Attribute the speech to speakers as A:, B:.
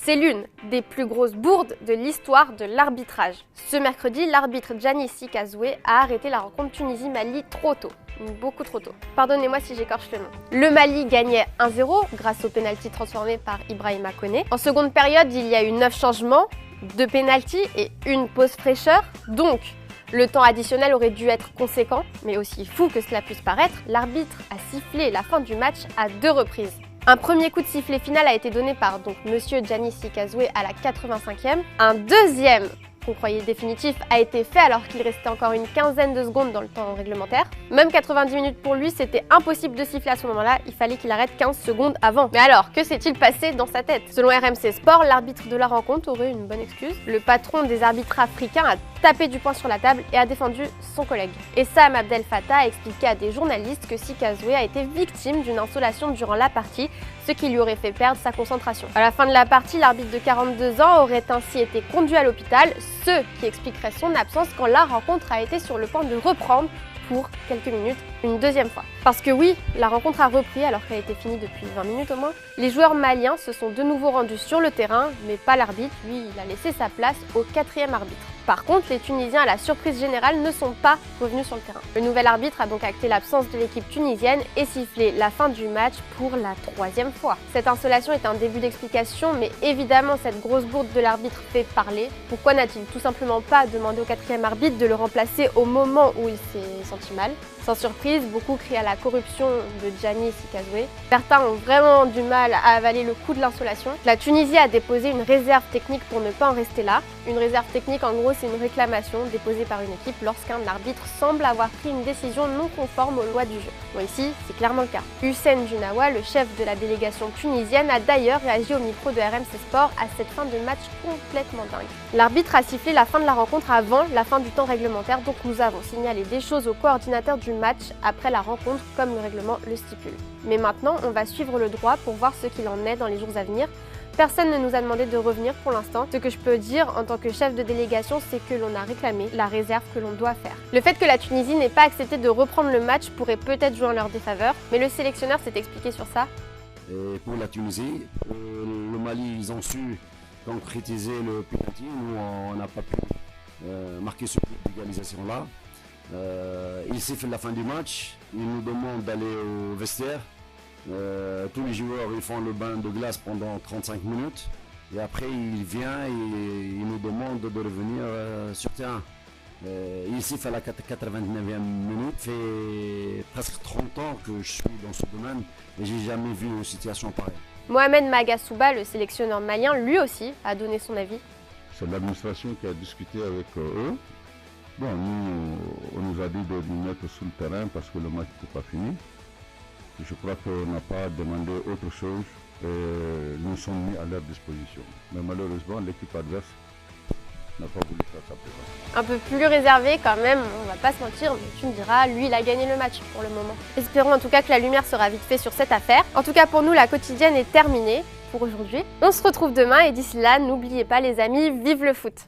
A: C'est l'une des plus grosses bourdes de l'histoire de l'arbitrage. Ce mercredi, l'arbitre Gianni Sikazoué a arrêté la rencontre Tunisie-Mali trop tôt. Beaucoup trop tôt. Pardonnez-moi si j'écorche le nom. Le Mali gagnait 1-0 grâce au pénalty transformé par Ibrahima Koné. En seconde période, il y a eu 9 changements, 2 pénaltys et une pause fraîcheur. Donc, le temps additionnel aurait dû être conséquent, mais aussi fou que cela puisse paraître, l'arbitre a sifflé la fin du match à 2 reprises. Un premier coup de sifflet final a été donné par monsieur Gianni Sikazoué à la 85e. Un deuxième, qu'on croyait définitif, a été fait alors qu'il restait encore une quinzaine de secondes dans le temps réglementaire. Même 90 minutes pour lui, c'était impossible de siffler à ce moment-là, il fallait qu'il arrête 15 secondes avant. Mais alors, que s'est-il passé dans sa tête? Selon RMC Sport, l'arbitre de la rencontre aurait une bonne excuse. Le patron des arbitres africains a tapé du poing sur la table et a défendu son collègue. Et Sam Abdel Fattah a expliqué à des journalistes que Sikazoué a été victime d'une insolation durant la partie, ce qui lui aurait fait perdre sa concentration. À la fin de la partie, l'arbitre de 42 ans aurait ainsi été conduit à l'hôpital, ce qui expliquerait son absence quand la rencontre a été sur le point de reprendre pour quelques minutes, une deuxième fois. Parce que oui, la rencontre a repris alors qu'elle était finie depuis 20 minutes au moins. Les joueurs maliens se sont de nouveau rendus sur le terrain, mais pas l'arbitre, lui il a laissé sa place au 4e arbitre. Par contre, les Tunisiens, à la surprise générale, ne sont pas revenus sur le terrain. Le nouvel arbitre a donc acté l'absence de l'équipe tunisienne et sifflé la fin du match pour la 3e fois. Cette insolation est un début d'explication, mais évidemment cette grosse bourde de l'arbitre fait parler. Pourquoi n'a-t-il tout simplement pas demandé au 4e arbitre de le remplacer au moment où il s'est senti mal? Sans surprise, beaucoup crient à la corruption de Gianni Sikazoué. Certains ont vraiment du mal à avaler le coup de l'insolation. La Tunisie a déposé une réserve technique pour ne pas en rester là. Une réserve technique, en gros, c'est une réclamation déposée par une équipe lorsqu'un arbitre semble avoir pris une décision non conforme aux lois du jeu. Bon, ici, c'est clairement le cas. Hussein Junawa, le chef de la délégation tunisienne, a d'ailleurs réagi au micro de RMC Sport à cette fin de match complètement dingue. L'arbitre a sifflé la fin de la rencontre avant la fin du temps réglementaire, donc nous avons signalé des choses au coordinateur du match après la rencontre, comme le règlement le stipule. Mais maintenant, on va suivre le droit pour voir ce qu'il en est dans les jours à venir. Personne ne nous a demandé de revenir pour l'instant. Ce que je peux dire en tant que chef de délégation, c'est que l'on a réclamé la réserve que l'on doit faire. Le fait que la Tunisie n'ait pas accepté de reprendre le match pourrait peut-être jouer en leur défaveur, mais le sélectionneur s'est expliqué sur ça.
B: Et pour la Tunisie, le Mali, ils ont su concrétiser le penalty. Nous, on n'a pas pu marquer ce but d'égalisation-là. Ils sifflent la fin du match, ils nous demandent d'aller au vestiaire. Tous les joueurs ils font le bain de glace pendant 35 minutes et après il vient et il nous demande de revenir sur terrain. Il siffle à la 89e minute. Ça fait presque 30 ans que je suis dans ce domaine et j'ai jamais vu une situation pareille.
A: Mohamed Magasouba, le sélectionneur malien, lui aussi a donné son avis.
C: C'est l'administration qui a discuté avec eux. Bon, nous, on nous a dit de nous mettre sur le terrain parce que le match n'était pas fini. Je crois qu'on n'a pas demandé autre chose et nous sommes mis à leur disposition. Mais malheureusement, l'équipe adverse n'a pas voulu faire sa présence.
A: Un peu plus réservé quand même, on va pas se mentir, mais tu me diras, lui il a gagné le match pour le moment. Espérons en tout cas que la lumière sera vite faite sur cette affaire. En tout cas pour nous, la quotidienne est terminée pour aujourd'hui. On se retrouve demain et d'ici là, n'oubliez pas les amis, vive le foot!